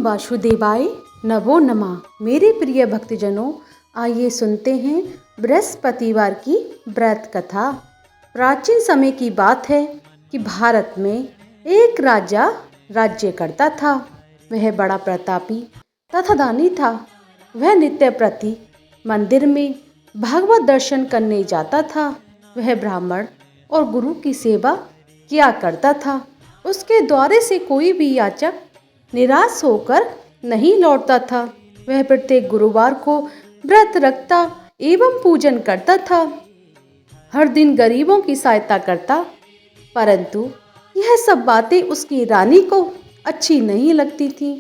वासुदेवाय नमो नमः। मेरे प्रिय भक्तजनों, आइए सुनते हैं बृहस्पतिवार की व्रत कथा। प्राचीन समय की बात है कि भारत में एक राजा राज्य करता था। वह बड़ा प्रतापी तथा दानी था। वह नित्य प्रति मंदिर में भगवत दर्शन करने जाता था। वह ब्राह्मण और गुरु की सेवा किया करता था। उसके द्वारे से कोई भी याचक निराश होकर नहीं लौटता था। वह प्रत्येक गुरुवार को व्रत रखता एवं पूजन करता था। हर दिन गरीबों की सहायता करता। परंतु यह सब बातें उसकी रानी को अच्छी नहीं लगती थी।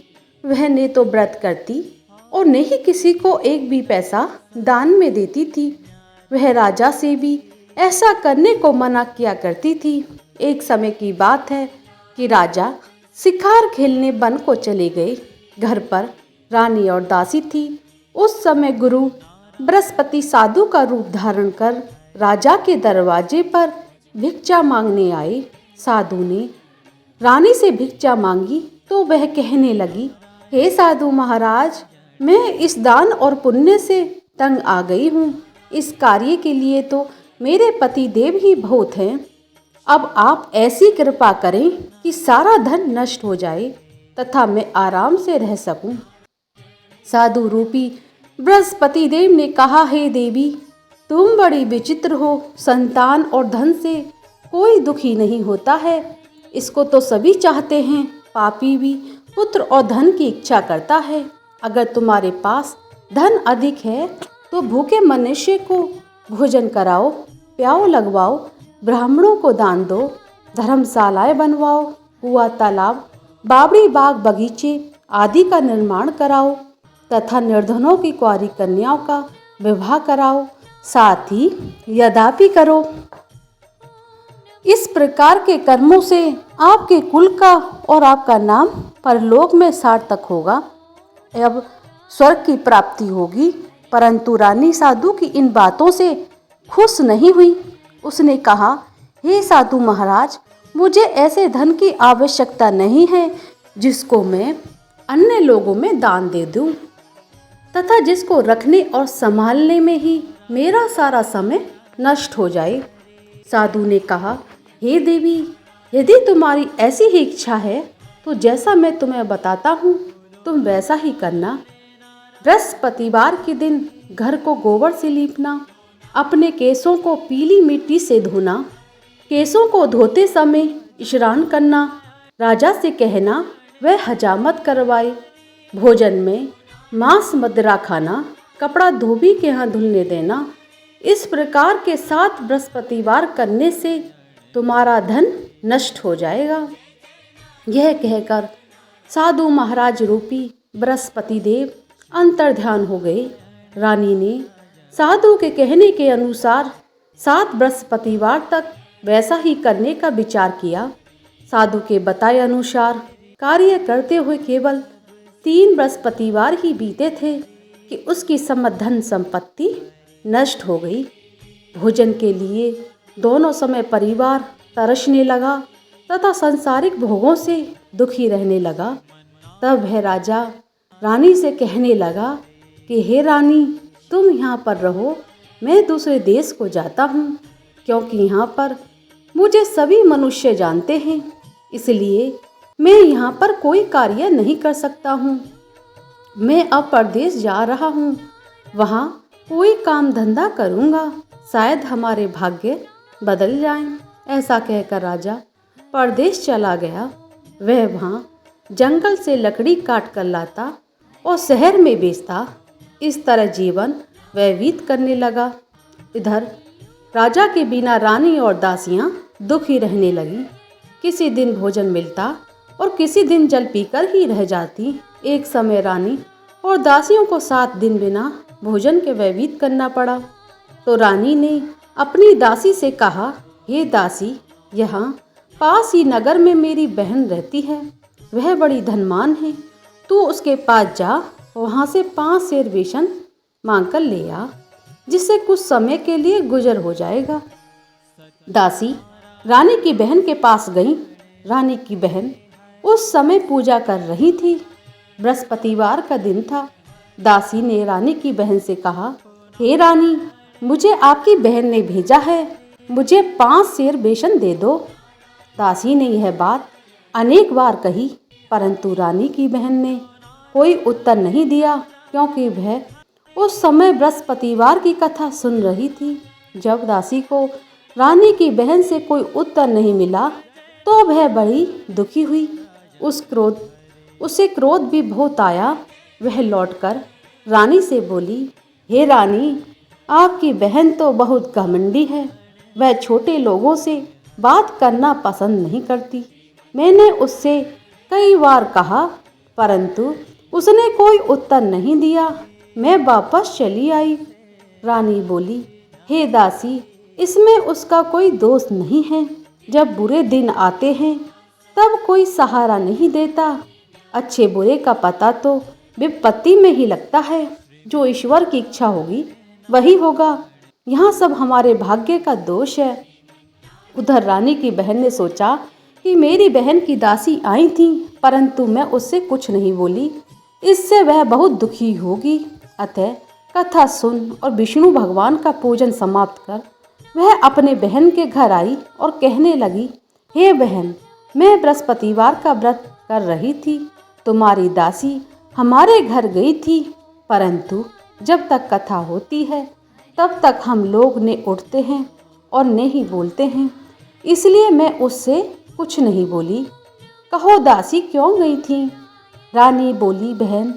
वह न तो व्रत करती और न ही किसी को एक भी पैसा दान में देती थी। वह राजा से भी ऐसा करने को मना किया करती थी। एक समय की बात है कि राजा शिकार खेलने वन को चले गए। घर पर रानी और दासी थी। उस समय गुरु बृहस्पति साधु का रूप धारण कर राजा के दरवाजे पर भिक्षा मांगने आए। साधु ने रानी से भिक्षा मांगी तो वह कहने लगी, हे साधु महाराज, मैं इस दान और पुण्य से तंग आ गई हूँ। इस कार्य के लिए तो मेरे पति देव ही बहुत हैं। अब आप ऐसी कृपा करें कि सारा धन नष्ट हो जाए तथा मैं आराम से रह सकूं। साधु रूपी बृहस्पति देव ने कहा, हे देवी, तुम बड़ी विचित्र हो। संतान और धन से कोई दुखी नहीं होता है। इसको तो सभी चाहते हैं। पापी भी पुत्र और धन की इच्छा करता है। अगर तुम्हारे पास धन अधिक है तो भूखे मनुष्य को भोजन कराओ, प्याऊ लगवाओ, ब्राह्मणों को दान दो, धर्मशालाएं बनवाओ, कुआं, तालाब, बावड़ी, बाग, बगीचे आदि का निर्माण कराओ तथा निर्धनों की कुंवारी कन्याओं का विवाह कराओ, साथ ही यद्यपि करो। इस प्रकार के कर्मों से आपके कुल का और आपका नाम परलोक में सार्थक होगा। अब स्वर्ग की प्राप्ति होगी। परंतु रानी साधु की इन बातों से खुश नहीं हुई। उसने कहा, हे साधु महाराज, मुझे ऐसे धन की आवश्यकता नहीं है जिसको मैं अन्य लोगों में दान दे दूं तथा जिसको रखने और संभालने में ही मेरा सारा समय नष्ट हो जाए। साधु ने कहा, हे देवी, यदि तुम्हारी ऐसी ही इच्छा है तो जैसा मैं तुम्हें बताता हूँ तुम वैसा ही करना। बृहस्पतिवार के दिन घर को गोबर से लीपना, अपने केसों को पीली मिट्टी से धोना, केसों को धोते समय स्नान करना, राजा से कहना वह हजामत करवाए, भोजन में मांस मदिरा खाना, कपड़ा धोबी के यहाँ धुलने देना। इस प्रकार के 7 बृहस्पतिवार करने से तुम्हारा धन नष्ट हो जाएगा। यह कहकर साधु महाराज रूपी बृहस्पति देव अंतर्ध्यान हो गए। रानी ने साधु के कहने के अनुसार 7 बृहस्पतिवार तक वैसा ही करने का विचार किया। साधु के बताए अनुसार कार्य करते हुए केवल 3 बृहस्पतिवार ही बीते थे कि उसकी समस्त धन संपत्ति नष्ट हो गई। भोजन के लिए दोनों समय परिवार तरसने लगा तथा सांसारिक भोगों से दुखी रहने लगा। तब वह राजा रानी से कहने लगा कि हे रानी, तुम यहाँ पर रहो, मैं दूसरे देश को जाता हूँ, क्योंकि यहाँ पर मुझे सभी मनुष्य जानते हैं, इसलिए मैं यहाँ पर कोई कार्य नहीं कर सकता हूँ। मैं अब परदेश जा रहा हूँ, वहाँ कोई काम धंधा करूँगा, शायद हमारे भाग्य बदल जाएं। ऐसा कहकर राजा परदेश चला गया। वह वहाँ जंगल से लकड़ी काट कर लाता और शहर में बेचता। इस तरह जीवन व्यतीत करने लगा। इधर राजा के बिना रानी और दासियां दुखी रहने लगी। किसी दिन भोजन मिलता और किसी दिन जल पीकर ही रह जाती। एक समय रानी और दासियों को 7 दिन बिना भोजन के व्यतीत करना पड़ा। तो रानी ने अपनी दासी से कहा, हे दासी, यहाँ पास ही नगर में मेरी बहन रहती है। वह बड़ी धनवान है। तू उसके पास जा, वहाँ से 5 सेर बेसन मांग कर ले आ, जिससे कुछ समय के लिए गुजर हो जाएगा। दासी रानी की बहन के पास गई। रानी की बहन उस समय पूजा कर रही थी। बृहस्पतिवार का दिन था। दासी ने रानी की बहन से कहा, हे रानी, मुझे आपकी बहन ने भेजा है, मुझे 5 सेर बेसन दे दो। दासी ने यह बात अनेक बार कही, परंतु रानी की बहन ने कोई उत्तर नहीं दिया, क्योंकि वह उस समय बृहस्पतिवार की कथा सुन रही थी। जब दासी को रानी की बहन से कोई उत्तर नहीं मिला तो वह बड़ी दुखी हुई। उसे क्रोध भी बहुत आया। वह लौटकर रानी से बोली, हे रानी, आपकी बहन तो बहुत घमंडी है, वह छोटे लोगों से बात करना पसंद नहीं करती। मैंने उससे कई बार कहा, परंतु उसने कोई उत्तर नहीं दिया। मैं वापस चली आई। रानी बोली, हे दासी, इसमें उसका कोई दोष नहीं है। जब बुरे दिन आते हैं तब कोई सहारा नहीं देता। अच्छे बुरे का पता तो विपत्ति में ही लगता है। जो ईश्वर की इच्छा होगी वही होगा। यहाँ सब हमारे भाग्य का दोष है। उधर रानी की बहन ने सोचा कि मेरी बहन की दासी आई थी, परंतु मैं उससे कुछ नहीं बोली, इससे वह बहुत दुखी होगी। अतः कथा सुन और विष्णु भगवान का पूजन समाप्त कर वह अपने बहन के घर आई और कहने लगी, हे बहन, मैं बृहस्पतिवार का व्रत कर रही थी। तुम्हारी दासी हमारे घर गई थी, परंतु जब तक कथा होती है तब तक हम लोग ने उठते हैं और ने ही बोलते हैं, इसलिए मैं उससे कुछ नहीं बोली। कहो दासी क्यों गई थी? रानी बोली, बहन,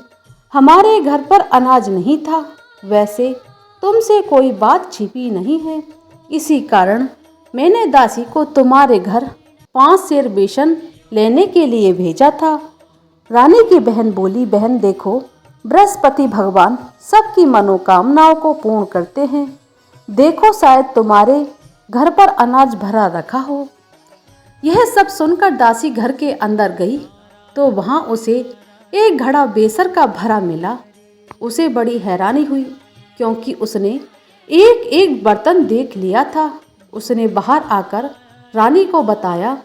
हमारे घर पर अनाज नहीं था। वैसे तुमसे कोई बात छिपी नहीं है, इसी कारण मैंने दासी को तुम्हारे घर 5 सेर बेसन लेने के लिए भेजा था। रानी की बहन बोली, बहन देखो, बृहस्पति भगवान सबकी मनोकामनाओं को पूर्ण करते हैं। देखो, शायद तुम्हारे घर पर अनाज भरा रखा हो। यह सब सुनकर दासी घर के अंदर गई तो वहाँ उसे एक घड़ा बेसर का भरा मिला। उसे बड़ी हैरानी हुई, क्योंकि उसने एक एक बर्तन देख लिया था। उसने बाहर आकर रानी को बताया।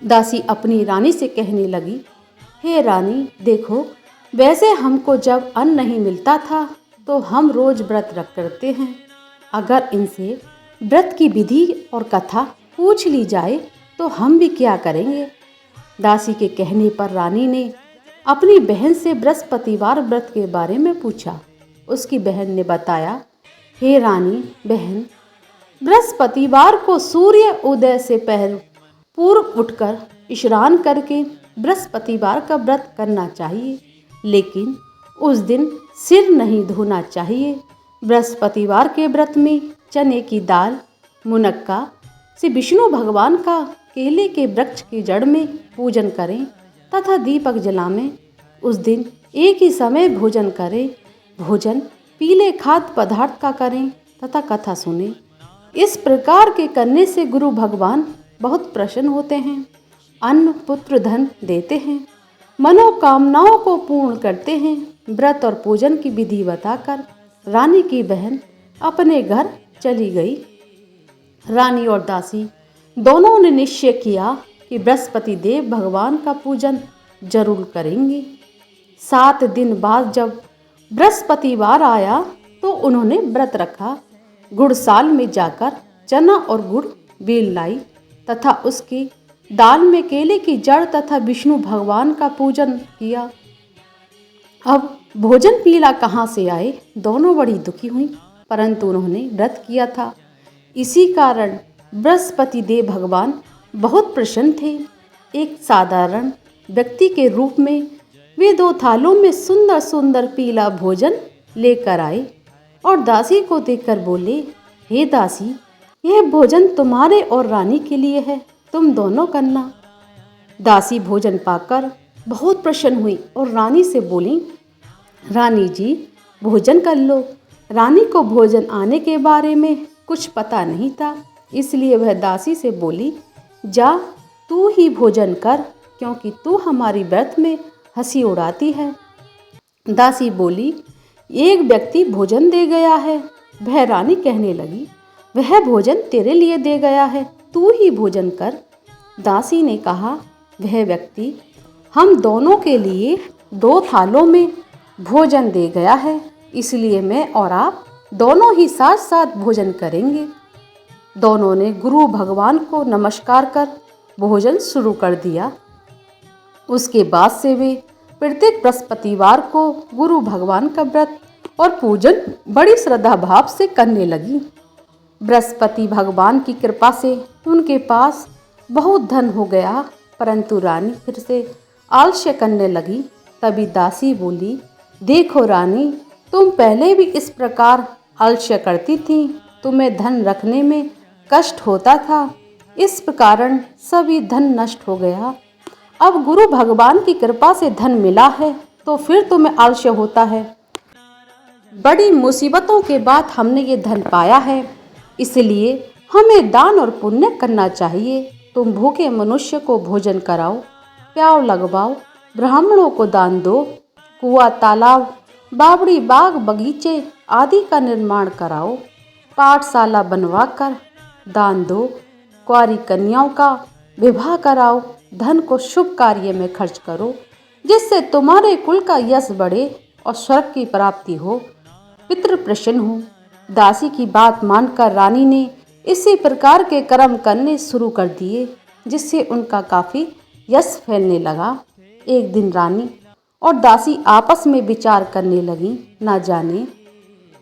दासी अपनी रानी से कहने लगी, हे रानी, देखो, वैसे हमको जब अन्न नहीं मिलता था तो हम रोज व्रत रख करते हैं। अगर इनसे व्रत की विधि और कथा पूछ ली जाए तो हम भी क्या करेंगे। दासी के कहने पर रानी ने अपनी बहन से बृहस्पतिवार व्रत के बारे में पूछा। उसकी बहन ने बताया, हे रानी बहन, बृहस्पतिवार को सूर्य उदय से पूर्व उठकर स्नान करके बृहस्पतिवार का व्रत करना चाहिए, लेकिन उस दिन सिर नहीं धोना चाहिए। बृहस्पतिवार के व्रत में चने की दाल, मुनक्का से विष्णु भगवान का केले के वृक्ष की जड़ में पूजन करें तथा दीपक जलाएं। उस दिन एक ही समय भोजन करें। भोजन पीले खाद्य पदार्थ का करें तथा कथा सुने। इस प्रकार के करने से गुरु भगवान बहुत प्रसन्न होते हैं, अन्न पुत्र धन देते हैं, मनोकामनाओं को पूर्ण करते हैं। व्रत और पूजन की विधि बताकर रानी की बहन अपने घर चली गई। रानी और दासी दोनों ने निश्चय किया कि बृहस्पति देव भगवान का पूजन जरूर करेंगे। 7 दिन बाद जब बृहस्पतिवार आया तो उन्होंने व्रत रखा। गुड़साल में जाकर चना और गुड़ बेल लाई तथा उसकी दाल में केले की जड़ तथा विष्णु भगवान का पूजन किया। अब भोजन पीला कहाँ से आए? दोनों बड़ी दुखी हुई, परंतु उन्होंने व्रत किया था। इसी कारण बृहस्पति देव भगवान बहुत प्रसन्न थे। एक साधारण व्यक्ति के रूप में वे 2 थालों में सुंदर सुंदर पीला भोजन लेकर आए और दासी को देखकर बोले, हे दासी, यह भोजन तुम्हारे और रानी के लिए है, तुम दोनों करना। दासी भोजन पाकर बहुत प्रसन्न हुई और रानी से बोली, रानी जी, भोजन कर लो। रानी को भोजन आने के बारे में कुछ पता नहीं था, इसलिए वह दासी से बोली, जा तू ही भोजन कर, क्योंकि तू हमारी व्रत में हंसी उड़ाती है। दासी बोली, एक व्यक्ति भोजन दे गया है। वह रानी कहने लगी, वह भोजन तेरे लिए दे गया है, तू ही भोजन कर। दासी ने कहा, वह व्यक्ति हम दोनों के लिए 2 थालों में भोजन दे गया है, इसलिए मैं और आप दोनों ही साथ साथ भोजन करेंगे। दोनों ने गुरु भगवान को नमस्कार कर भोजन शुरू कर दिया। उसके बाद से वे प्रत्येक बृहस्पतिवार को गुरु भगवान का व्रत और पूजन बड़ी श्रद्धा भाव से करने लगी। बृहस्पति भगवान की कृपा से उनके पास बहुत धन हो गया, परंतु रानी फिर से आलस्य करने लगी। तभी दासी बोली, देखो रानी, तुम पहले भी इस प्रकार आलस्य करती थी, तुम्हें धन रखने में कष्ट होता था, इस कारण सभी धन नष्ट हो गया। अब गुरु भगवान की कृपा से धन मिला है तो फिर तुम्हें आलस्य होता है। बड़ी मुसीबतों के बाद हमने ये धन पाया है, इसलिए हमें दान और पुण्य करना चाहिए। तुम भूखे मनुष्य को भोजन कराओ, प्याव लगवाओ, ब्राह्मणों को दान दो, कुआं तालाब बावड़ी बाग बगीचे आदि का निर्माण कराओ, पाठशाला बनवाकर दान दो, कुंवारी कन्याओं का विवाह कराओ, धन को शुभ कार्य में खर्च करो, जिससे तुम्हारे कुल का यश बढ़े और स्वर्ग की प्राप्ति हो, पितृ प्रसन्न हो। दासी की बात मानकर रानी ने इसी प्रकार के कर्म करने शुरू कर दिए, जिससे उनका काफी यश फैलने लगा। एक दिन रानी और दासी आपस में विचार करने लगी, ना जाने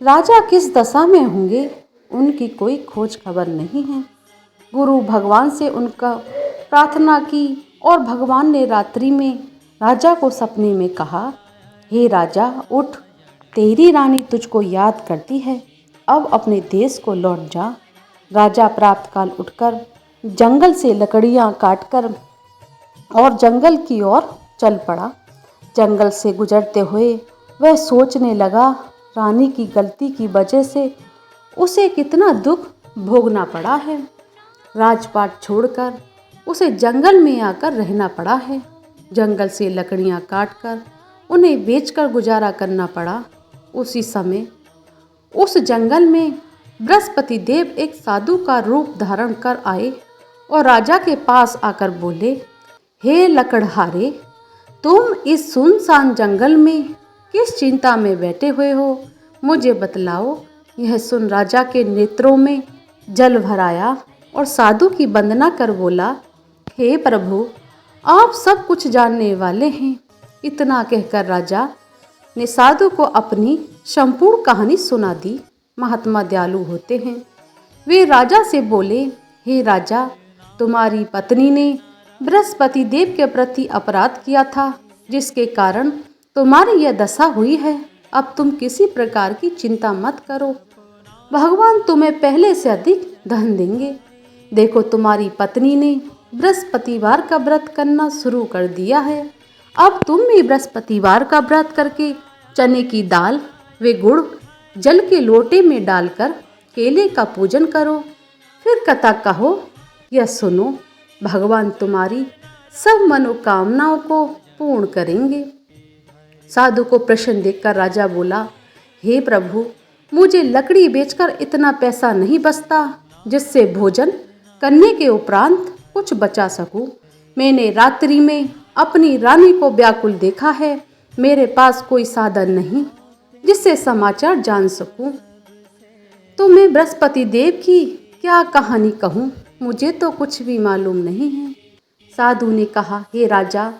राजा किस दशा में होंगे, उनकी कोई खोज खबर नहीं है। गुरु भगवान से उनका प्रार्थना की और भगवान ने रात्रि में राजा को सपने में कहा, हे राजा उठ, तेरी रानी तुझको याद करती है, अब अपने देश को लौट जा। राजा प्रातःकाल उठकर जंगल से लकड़ियां काटकर और जंगल की ओर चल पड़ा। जंगल से गुजरते हुए वह सोचने लगा, रानी की गलती की वजह से उसे कितना दुख भोगना पड़ा है। राजपाट छोड़कर उसे जंगल में आकर रहना पड़ा है। जंगल से लकड़ियां काटकर उन्हें बेचकर गुजारा करना पड़ा। उसी समय उस जंगल में बृहस्पति देव एक साधु का रूप धारण कर आए और राजा के पास आकर बोले, हे लकड़हारे, तुम इस सुनसान जंगल में किस चिंता में बैठे हुए हो, मुझे बतलाओ। यह सुन राजा के नेत्रों में जल भर आया और साधु की वंदना कर बोला, हे प्रभु, आप सब कुछ जानने वाले हैं। इतना कहकर राजा ने साधु को अपनी संपूर्ण कहानी सुना दी। महात्मा दयालु होते हैं। वे राजा से बोले, हे राजा, तुम्हारी पत्नी ने बृहस्पति देव के प्रति अपराध किया था, जिसके कारण तुम्हारी यह दशा हुई है। अब तुम किसी प्रकार की चिंता मत करो, भगवान तुम्हें पहले से अधिक धन देंगे। देखो, तुम्हारी पत्नी ने बृहस्पतिवार का व्रत करना शुरू कर दिया है। अब तुम भी बृहस्पतिवार का व्रत करके चने की दाल व गुड़ जल के लोटे में डालकर केले का पूजन करो, फिर कथा कहो। यह सुनो, भगवान तुम्हारी सब मनोकामनाओं को पूर्ण करेंगे। साधु को प्रश्न देखकर राजा बोला, हे प्रभु, मुझे लकड़ी बेचकर इतना पैसा नहीं बचता जिससे भोजन करने के उपरांत कुछ बचा सकूं। मैंने रात्रि में अपनी रानी को व्याकुल देखा है। मेरे पास कोई साधन नहीं जिससे समाचार जान सकूं। तो मैं बृहस्पति देव की क्या कहानी कहूँ, मुझे तो कुछ भी मालूम नहीं है। साधु ने कहा, हे राजा,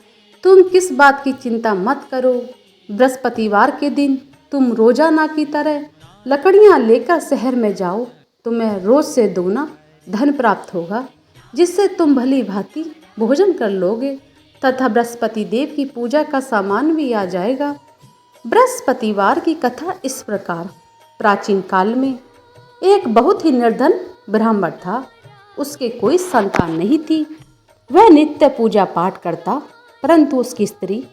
तुम किस बात की चिंता मत करो। बृहस्पतिवार के दिन तुम रोजाना की तरह लकड़ियां लेकर शहर में जाओ। तुम्हें रोज से दोगुना धन प्राप्त होगा, जिससे तुम भली भांति भोजन कर लोगे तथा बृहस्पति देव की पूजा का सामान भी आ जाएगा। बृहस्पतिवार की कथा इस प्रकार। प्राचीन काल में एक बहुत ही निर्धन ब्राह्मण था। उसके कोई संतान नहीं थी। वह नित्य पूजा पाठ करता, परंतु उसकी स्त्री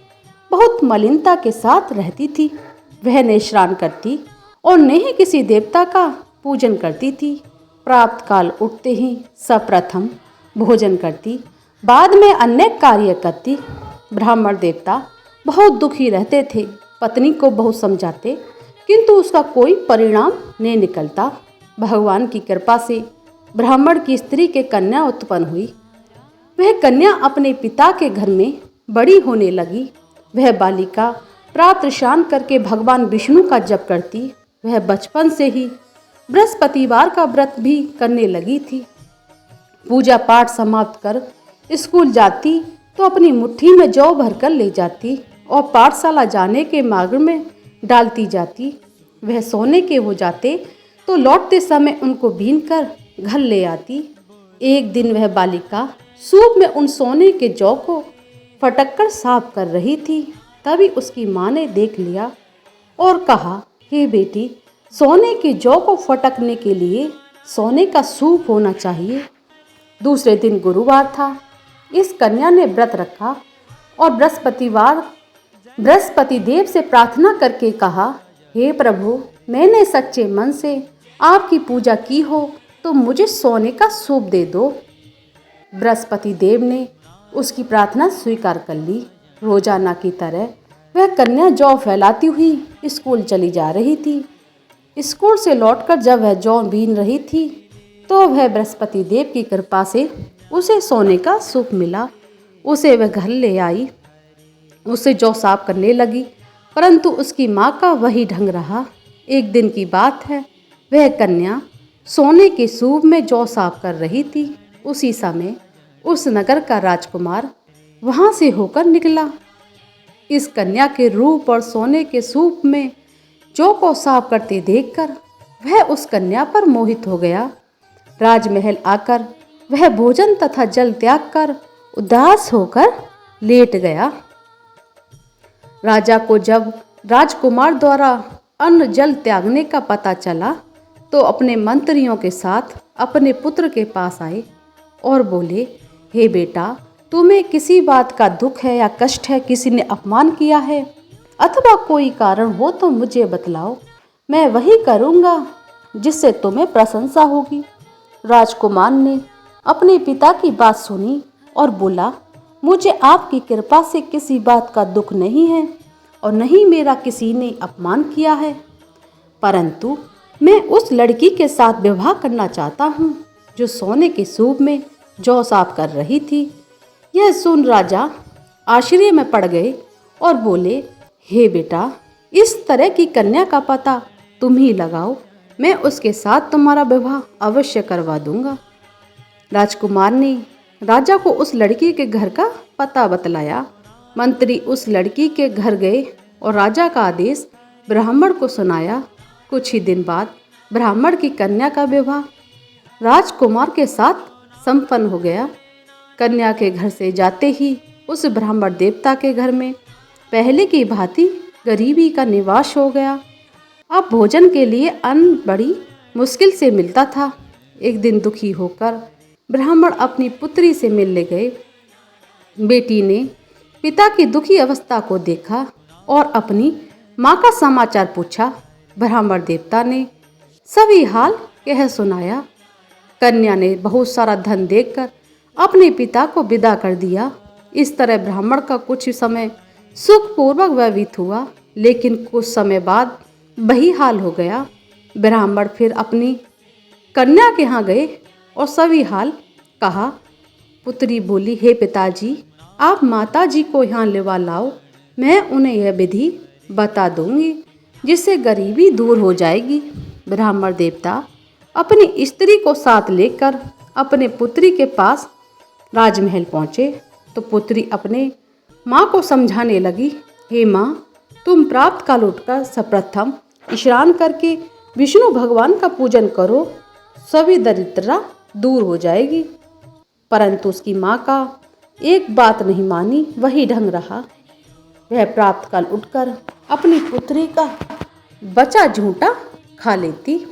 बहुत मलिनता के साथ रहती थी। वह न स्नान करती और न ही किसी देवता का पूजन करती थी। प्रातः काल उठते ही सर्वप्रथम भोजन करती, बाद में अन्य कार्य करती। ब्राह्मण देवता बहुत दुखी रहते थे। पत्नी को बहुत समझाते, किंतु उसका कोई परिणाम नहीं निकलता। भगवान की कृपा से ब्राह्मण की स्त्री के कन्या उत्पन्न हुई। वह कन्या अपने पिता के घर में बड़ी होने लगी वह बालिका प्रातः स्नान करके भगवान विष्णु का जप करती। वह बचपन से ही बृहस्पतिवार का व्रत भी करने लगी थी। पूजा पाठ समाप्त कर स्कूल जाती तो अपनी मुट्ठी में जौ भरकर ले जाती और पाठशाला जाने के मार्ग में डालती जाती। वह सोने के हो जाते तो लौटते समय उनको बीनकर घर ले आती। एक दिन वह बालिका सूप में उन सोने के जौ को फटक कर साफ कर रही थी। तभी उसकी माँ ने देख लिया और कहा, हे बेटी, सोने के जौ को फटकने के लिए सोने का सूप होना चाहिए। दूसरे दिन गुरुवार था। इस कन्या ने व्रत रखा और बृहस्पति देव से प्रार्थना करके कहा, हे प्रभु, मैंने सच्चे मन से आपकी पूजा की हो तो मुझे सोने का सूप दे दो। बृहस्पति देव ने उसकी प्रार्थना स्वीकार कर ली। रोजाना की तरह वह कन्या जौ फैलाती हुई स्कूल चली जा रही थी। स्कूल से लौटकर जब वह जौ बीन रही थी तो वह बृहस्पति देव की कृपा से उसे सोने का सूप मिला। उसे वह घर ले आई। उसे जौ साफ करने लगी, परंतु उसकी माँ का वही ढंग रहा। एक दिन की बात है, वह कन्या सोने के सूप में जौ साफ कर रही थी। उसी समय उस नगर का राजकुमार वहाँ से होकर निकला। इस कन्या के रूप और सोने के सूप में जौ को साफ करते देखकर वह उस कन्या पर मोहित हो गया। राजमहल आकर वह भोजन तथा जल त्याग कर उदास होकर लेट गया। राजा को जब राजकुमार द्वारा अन्न जल त्यागने का पता चला तो अपने मंत्रियों के साथ अपने पुत्र के पास आए और बोले, हे बेटा, तुम्हें किसी बात का दुख है या कष्ट है? किसी ने अपमान किया है अथवा कोई कारण हो तो मुझे बतलाओ, मैं वही करूँगा जिससे तुम्हें प्रशंसा होगी। राजकुमार ने अपने पिता की बात सुनी और बोला, मुझे आपकी कृपा से किसी बात का दुख नहीं है और नहीं मेरा किसी ने अपमान किया है, परंतु मैं उस लड़की के साथ विवाह करना चाहता हूँ जो सोने के सूप में जौ साफ कर रही थी। यह सुन राजा आश्चर्य में पड़ गए और बोले, हे बेटा, इस तरह की कन्या का पता तुम ही लगाओ, मैं उसके साथ तुम्हारा विवाह अवश्य करवा दूंगा। राजकुमार ने राजा को उस लड़की के घर का पता बतलाया। मंत्री उस लड़की के घर गए और राजा का आदेश ब्राह्मण को सुनाया। कुछ ही दिन बाद ब्राह्मण की कन्या का विवाह राजकुमार के साथ संपन्न हो गया। कन्या के घर से जाते ही उस ब्राह्मण देवता के घर में पहले की भांति गरीबी का निवास हो गया। अब भोजन के लिए अन्न बड़ी मुश्किल से मिलता था। एक दिन दुखी होकर ब्राह्मण अपनी पुत्री से मिलने गए। बेटी ने पिता की दुखी अवस्था को देखा और अपनी माँ का समाचार पूछा। ब्राह्मण देवता ने सभी हाल कह सुनाया। कन्या ने बहुत सारा धन देकर अपने पिता को विदा कर दिया। इस तरह ब्राह्मण का कुछ समय सुखपूर्वक व्यतीत हुआ, लेकिन कुछ समय बाद वही हाल हो गया। ब्राह्मण फिर अपनी कन्या के यहाँ गए और सभी हाल कहा। पुत्री बोली, हे पिताजी, आप माताजी को यहाँ लेवा लाओ, मैं उन्हें यह विधि बता दूंगी जिससे गरीबी दूर हो जाएगी। ब्राह्मण देवता अपनी स्त्री को साथ लेकर अपने पुत्री के पास राजमहल पहुँचे तो पुत्री अपने माँ को समझाने लगी, हे माँ, तुम प्राप्त काल उठकर सर्वप्रथम स्नान करके विष्णु भगवान का पूजन करो, सभी दरिद्रता दूर हो जाएगी। परंतु उसकी माँ का एक बात नहीं मानी, वही ढंग रहा। वह प्राप्त काल उठकर अपनी पुत्री का बचा झूठा खा लेती।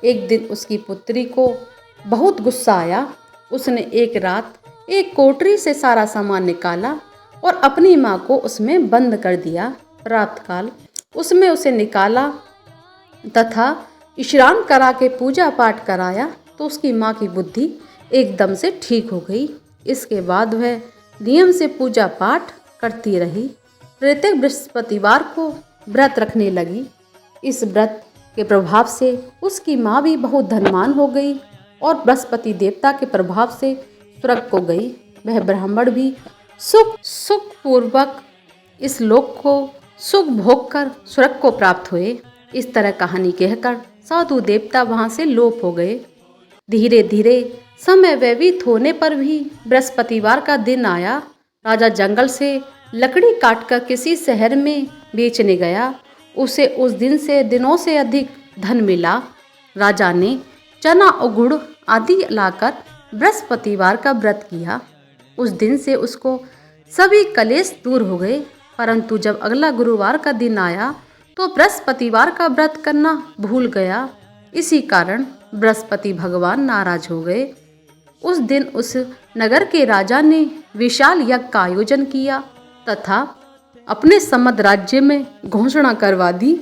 एक दिन उसकी पुत्री को बहुत गुस्सा आया। उसने एक रात एक कोठरी से सारा सामान निकाला और अपनी माँ को उसमें बंद कर दिया। प्राप्त काल उसमें उसे निकाला तथा स्नान करा के पूजा पाठ कराया तो उसकी माँ की बुद्धि एकदम से ठीक हो गई। इसके बाद वह नियम से पूजा पाठ करती रही। प्रत्येक बृहस्पतिवार को व्रत रखने लगी। इस व्रत के प्रभाव से उसकी माँ भी बहुत धनवान हो गई और बृहस्पति देवता के प्रभाव से स्वर्ग को गई। वह ब्राह्मण भी सुखपूर्वक इस लोक को सुख भोग कर स्वर्ग को प्राप्त हुए। इस तरह कहानी कहकर साधु देवता वहां से लोप हो गए। धीरे धीरे समय व्यतीत होने पर भी बृहस्पतिवार का दिन आया। राजा जंगल से लकड़ी काटकर किसी शहर में बेचने गया। उसे उस दिन से दिनों से अधिक धन मिला। राजा ने चना और गुड़ आदि लाकर बृहस्पतिवार का व्रत किया। उस दिन से उसको सभी कलेश दूर हो गए। परंतु जब अगला गुरुवार का दिन आया तो बृहस्पतिवार का व्रत करना भूल गया। इसी कारण बृहस्पति भगवान नाराज हो गए। उस दिन उस नगर के राजा ने विशाल यज्ञ का आयोजन किया तथा अपने समस्त राज्य में घोषणा करवा दी,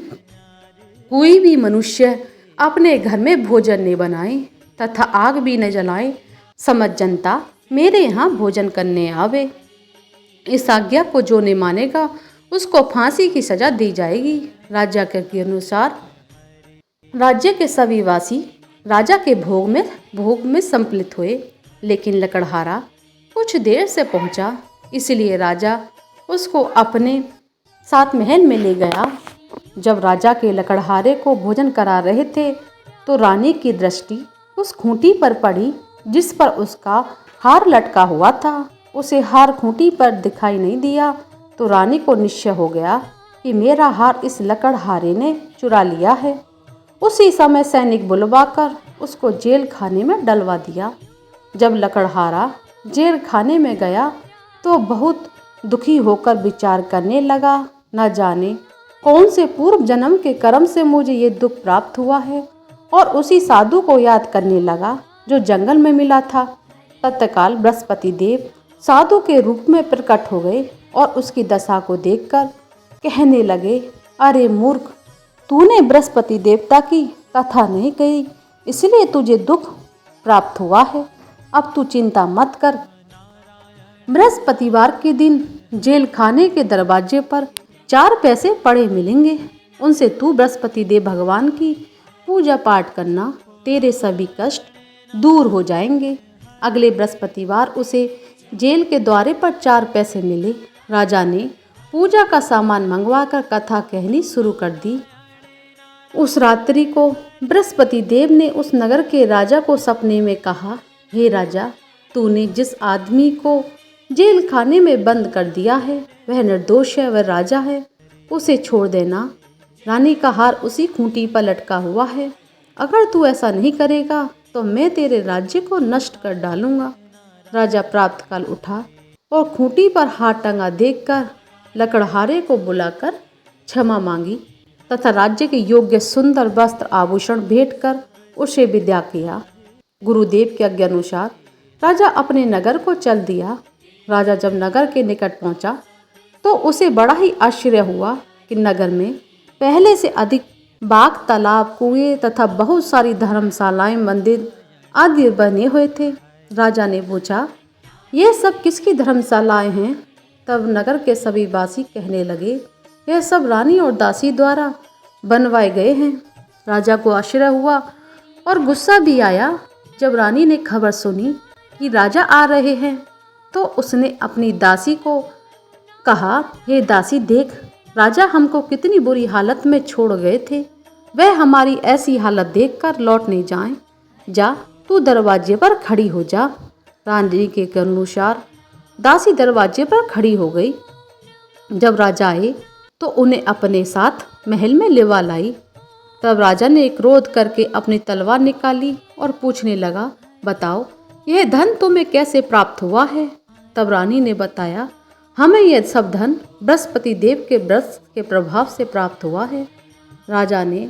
कोई भी मनुष्य अपने घर में भोजन न बनाए तथा आग भी न जलाए। समस्त जनता मेरे यहाँ भोजन करने आवे। इस आज्ञा को जो नहीं मानेगा उसको फांसी की सजा दी जाएगी। राजा के अनुसार राज्य के सभी वासी राजा के भोग में सम्मिलित हुए। लेकिन लकड़हारा कुछ देर से पहुंचा, इसलिए राजा उसको अपने साथ महल में ले गया। जब राजा के लकड़हारे को भोजन करा रहे थे तो रानी की दृष्टि उस खूंटी पर पड़ी जिस पर उसका हार लटका हुआ था। उसे हार खूंटी पर दिखाई नहीं दिया तो रानी को निश्चय हो गया कि मेरा हार इस लकड़हारे ने चुरा लिया है। उसी समय सैनिक बुलवाकर उसको जेल खाने में डलवा दिया। जब लकड़हारा जेल खाने में गया तो बहुत दुखी होकर विचार करने लगा, न जाने कौन से पूर्व जन्म के कर्म से मुझे ये दुख प्राप्त हुआ है। और उसी साधु को याद करने लगा जो जंगल में मिला था। तत्काल बृहस्पति देव साधु के रूप में प्रकट हो गए और उसकी दशा को देखकर कहने लगे, अरे मूर्ख, तूने बृहस्पति देवता की कथा नहीं कही, इसलिए तुझे दुख प्राप्त हुआ है। अब तू चिंता मत कर। बृहस्पतिवार के दिन जेल खाने के दरवाजे पर 4 पैसे पड़े मिलेंगे। उनसे तू बृहस्पति देव भगवान की पूजा पाठ करना, तेरे सभी कष्ट दूर हो जाएंगे। अगले बृहस्पतिवार उसे जेल के द्वारे पर 4 पैसे मिले। राजा ने पूजा का सामान मंगवाकर कथा कहनी शुरू कर दी। उस रात्रि को बृहस्पति देव ने उस नगर के राजा को सपने में कहा, हे राजा, तूने जिस आदमी को जेल खाने में बंद कर दिया है वह निर्दोष है, वह राजा है, उसे छोड़ देना। रानी का हार उसी खूंटी पर लटका हुआ है। अगर तू ऐसा नहीं करेगा तो मैं तेरे राज्य को नष्ट कर डालूंगा। राजा प्रातःकाल उठा और खूंटी पर हार टंगा देखकर लकड़हारे को बुलाकर क्षमा मांगी तथा राज्य के योग्य सुंदर वस्त्र आभूषण भेंट कर उसे विदा किया। गुरुदेव के आज्ञा अनुसार राजा अपने नगर को चल दिया। राजा जब नगर के निकट पहुंचा तो उसे बड़ा ही आश्चर्य हुआ कि नगर में पहले से अधिक बाग, तालाब, कुएं तथा बहुत सारी धर्मशालाएं, मंदिर आदि बने हुए थे। राजा ने पूछा, ये सब किसकी धर्मशालाएं हैं? तब नगर के सभी वासी कहने लगे, यह सब रानी और दासी द्वारा बनवाए गए हैं। राजा को आश्चर्य हुआ और गुस्सा भी आया। जब रानी ने खबर सुनी कि राजा आ रहे हैं तो उसने अपनी दासी को कहा, हे दासी, देख, राजा हमको कितनी बुरी हालत में छोड़ गए थे, वह हमारी ऐसी हालत देखकर लौट नहीं जाएं। जा, तू दरवाजे पर खड़ी हो जा। रानी के अनुसार दासी दरवाजे पर खड़ी हो गई। जब राजा आए तो उन्हें अपने साथ महल में लिवा लाई। तब राजा ने क्रोध करके अपनी तलवार निकाली और पूछने लगा, बताओ, यह धन तुम्हें कैसे प्राप्त हुआ है? तब रानी ने बताया, हमें यह सब धन बृहस्पति देव के व्रत के प्रभाव से प्राप्त हुआ है। राजा ने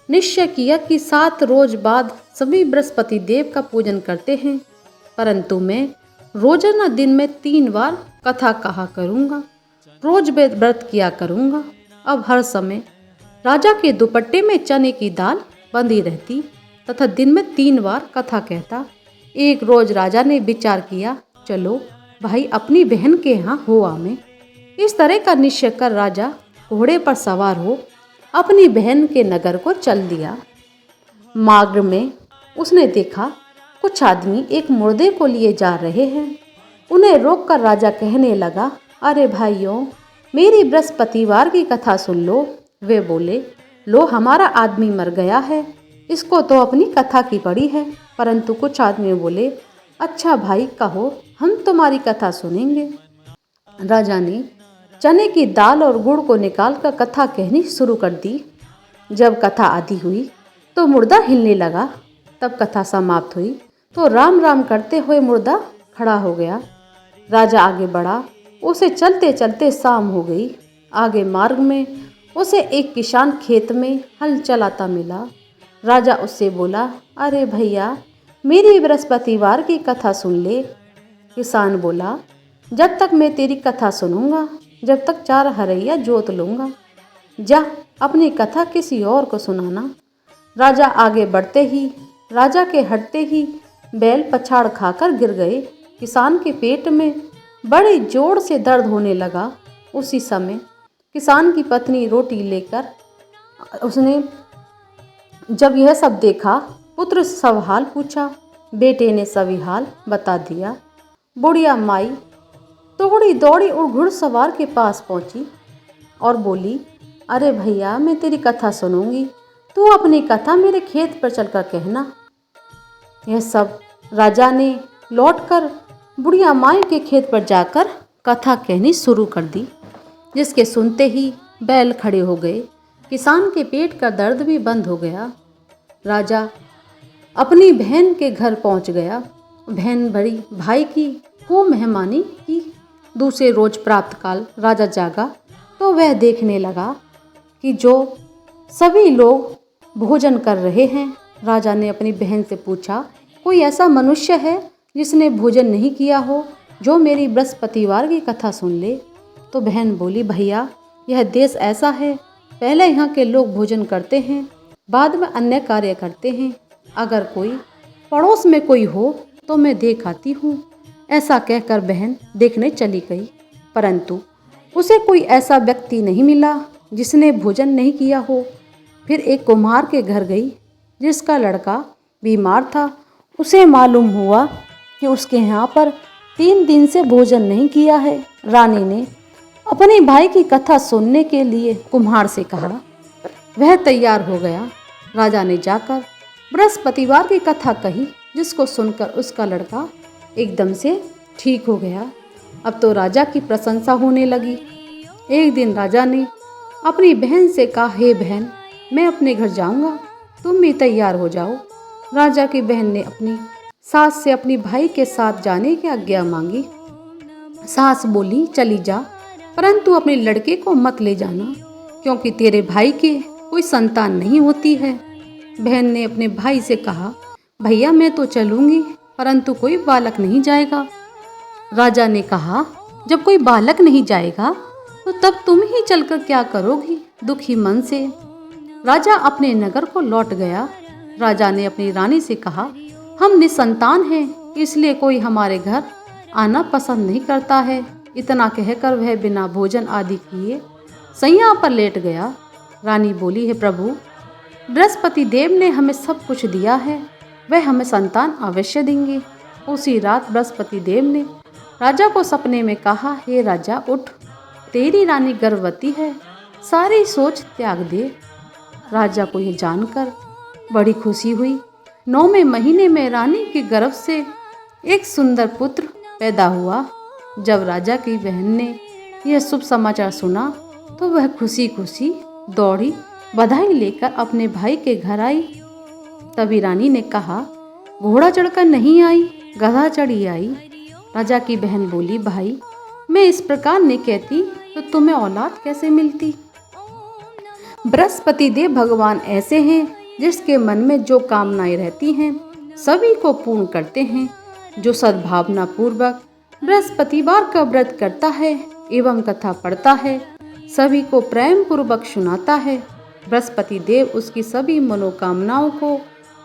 निश्चय किया कि 7 रोज बाद सभी बृहस्पति देव का पूजन करते हैं, परंतु मैं रोजाना दिन में 3 बार कथा कहा करूँगा, रोज व्रत किया करूँगा। अब हर समय राजा के दुपट्टे में चने की दाल बंधी रहती तथा दिन में 3 बार कथा कहता। एक रोज राजा ने विचार किया, चलो भाई, अपनी बहन के यहाँ हो आवे। इस तरह का निश्चय कर राजा घोड़े पर सवार हो अपनी बहन के नगर को चल दिया। मार्ग में उसने देखा कुछ आदमी एक मुर्दे को लिए जा रहे हैं। उन्हें रोककर राजा कहने लगा, अरे भाइयों, मेरी बृहस्पतिवार की कथा सुन लो। वे बोले, लो हमारा आदमी मर गया है, इसको तो अपनी कथा की पड़ी है। परंतु कुछ आदमी बोले, अच्छा भाई कहो, हम तुम्हारी कथा सुनेंगे। राजा ने चने की दाल और गुड़ को निकालकर कथा कहनी शुरू कर दी। जब कथा आधी हुई तो मुर्दा हिलने लगा। तब कथा समाप्त हुई तो राम राम करते हुए मुर्दा खड़ा हो गया। राजा आगे बढ़ा, उसे चलते चलते शाम हो गई। आगे मार्ग में उसे एक किसान खेत में हल चलाता मिला। राजा उससे बोला, अरे भैया, मेरी बृहस्पतिवार की कथा सुन ले। किसान बोला, जब तक मैं तेरी कथा सुनूंगा, जब तक 4 हरैया जोत लूंगा। जा अपनी कथा किसी और को सुनाना। राजा आगे बढ़ते ही, राजा के हटते ही बैल पछाड़ खाकर गिर गए। किसान के पेट में बड़े जोर से दर्द होने लगा। उसी समय किसान की पत्नी रोटी लेकर उसने जब यह सब देखा, पुत्र से सब हाल पूछा। बेटे ने सभी हाल बता दिया। बुढ़िया माई दौड़ी दौड़ी और घुड़सवार के पास पहुंची और बोली, अरे भैया, मैं तेरी कथा सुनूंगी, तू अपनी कथा मेरे खेत पर चलकर कहना। यह सब राजा ने लौटकर बुढ़िया माई के खेत पर जाकर कथा कहनी शुरू कर दी, जिसके सुनते ही बैल खड़े हो गए। किसान के पेट का दर्द भी बंद हो गया। राजा अपनी बहन के घर पहुंच गया। बहन बड़ी भाई की खूब मेहमानी की। दूसरे रोज प्रातःकाल राजा जागा तो वह देखने लगा कि जो सभी लोग भोजन कर रहे हैं। राजा ने अपनी बहन से पूछा, कोई ऐसा मनुष्य है जिसने भोजन नहीं किया हो, जो मेरी बृहस्पतिवार की कथा सुन ले? तो बहन बोली, भैया, यह देश ऐसा है, पहले यहाँ के लोग भोजन करते हैं, बाद में अन्य कार्य करते हैं। अगर कोई पड़ोस में कोई हो तो मैं देख आती हूँ। ऐसा कहकर बहन देखने चली गई, परंतु उसे कोई ऐसा व्यक्ति नहीं मिला जिसने भोजन नहीं किया हो। फिर एक कुम्हार के घर गई, जिसका लड़का बीमार था। उसे मालूम हुआ कि उसके यहाँ पर 3 दिन से भोजन नहीं किया है। रानी ने अपने भाई की कथा सुनने के लिए कुम्हार से कहा। वह तैयार हो गया। राजा ने जाकर बृहस्पतिवार की कथा कही, जिसको सुनकर उसका लड़का एकदम से ठीक हो गया। अब तो राजा की प्रशंसा होने लगी। एक दिन राजा ने अपनी बहन से कहा, हे बहन, मैं अपने घर जाऊंगा, तुम भी तैयार हो जाओ। राजा की बहन ने अपनी सास से अपनी भाई के साथ जाने की आज्ञा मांगी। सास बोली, चली जा, परंतु अपने लड़के को मत ले जाना, क्योंकि तेरे भाई के कोई संतान नहीं होती है। बहन ने अपने भाई से कहा, भैया, मैं तो चलूंगी, परंतु कोई बालक नहीं जाएगा। राजा ने कहा, जब कोई बालक नहीं जाएगा तो तब तुम ही चलकर क्या करोगी? दुखी मन से राजा अपने नगर को लौट गया। राजा ने अपनी रानी से कहा, हम निसंतान हैं, इसलिए कोई हमारे घर आना पसंद नहीं करता है। इतना कहकर वह बिना भोजन आदि किए सैया पर लेट गया। रानी बोली, हे प्रभु, बृहस्पति देव ने हमें सब कुछ दिया है, वह हमें संतान अवश्य देंगे। उसी रात बृहस्पति देव ने राजा को सपने में कहा, हे राजा, उठ, तेरी रानी गर्भवती है, सारी सोच त्याग दे। राजा को यह जानकर बड़ी खुशी हुई। 9वें महीने में रानी के गर्भ से एक सुंदर पुत्र पैदा हुआ। जब राजा की बहन ने यह शुभ समाचार सुना तो वह खुशी खुशी दौड़ी बधाई लेकर अपने भाई के घर आई। तभी रानी ने कहा, घोड़ा चढ़कर नहीं आई, गधा चढ़ी आई। राजा की बहन बोली, भाई, मैं इस प्रकार नहीं कहती तो तुम्हें औलाद कैसे मिलती? बृहस्पति देव भगवान ऐसे हैं, जिसके मन में जो कामनाएं रहती हैं सभी को पूर्ण करते हैं। जो सद्भावना पूर्वक बृहस्पतिवार का व्रत करता है एवं कथा पढ़ता है, सभी को प्रेम पूर्वक सुनाता है, बृहस्पति देव उसकी सभी मनोकामनाओं को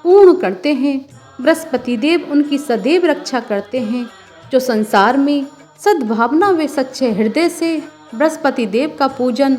पूर्ण करते हैं। बृहस्पति देव उनकी सदैव रक्षा करते हैं। जो संसार में सद्भावना व सच्चे हृदय से बृहस्पति देव का पूजन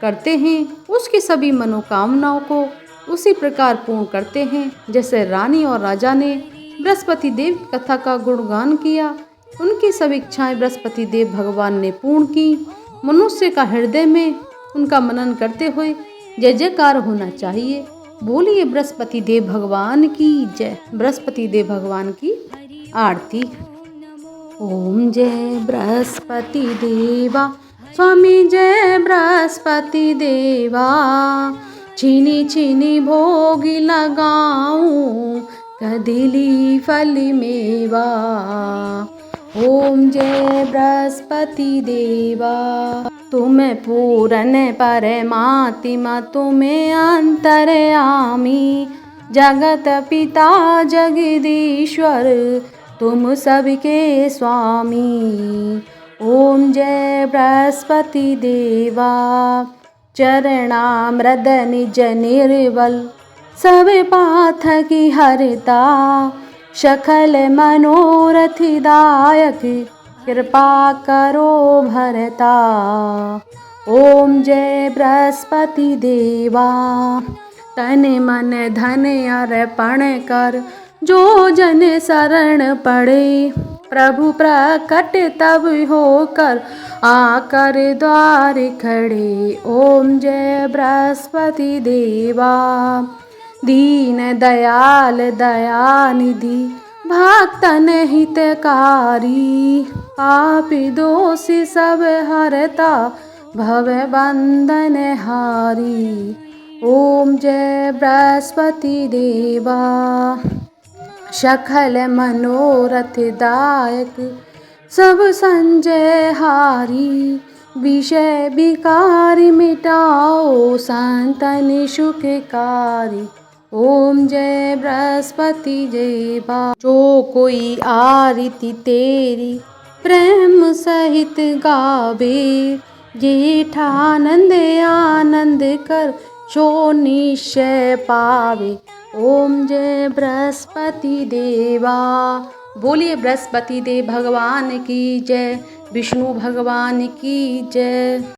करते हैं, उसकी सभी मनोकामनाओं को उसी प्रकार पूर्ण करते हैं, जैसे रानी और राजा ने बृहस्पति देव की कथा का गुणगान किया। उनकी सभी इच्छाएं बृहस्पति देव भगवान ने पूर्ण की। मनुष्य का हृदय में उनका मनन करते हुए जय जयकार होना चाहिए। बोलिए बृहस्पति देव भगवान की जय। बृहस्पति देव भगवान की आरती। ओम जय बृहस्पति देवा स्वामी जय बृहस्पति देवा, छीनी छीनी भोग लगाऊं कदिली फल मेवा। ओम जय बृहस्पति देवा, तुम्हें पूरन परमात्मा तुम्हें अंतर्यामी, जगत पिता जगदीश्वर तुम सबके स्वामी। ओम जय बृहस्पति देवा, चरणामृत निज निर्बल सब पाथकी हरता, सकल मनोरथदायक कृपा करो भरता। ओम जय बृहस्पति देवा, तन मन धन अर्पण कर जो जन शरण पड़े, प्रभु प्रकट तब होकर आकर द्वार खड़े। ओम जय बृहस्पति देवा, दीन दयाल दयानिधि भक्तन हितकारी, पापी दोषी सब हरता भव बंधन हारी। ओम जय बृहस्पति देवा, सकल मनोरथ दायक सब संजय हारी, विषय विकारी मिटाओ संतन सुखकारी। ओम जय बृहस्पति देवा, जो कोई आरती तेरी प्रेम सहित गावे, जेठानंद आनंद कर सो निश्चय पावे। ओम जय बृहस्पति देवा। बोलिए बृहस्पति देव भगवान की जय, विष्णु भगवान की जय।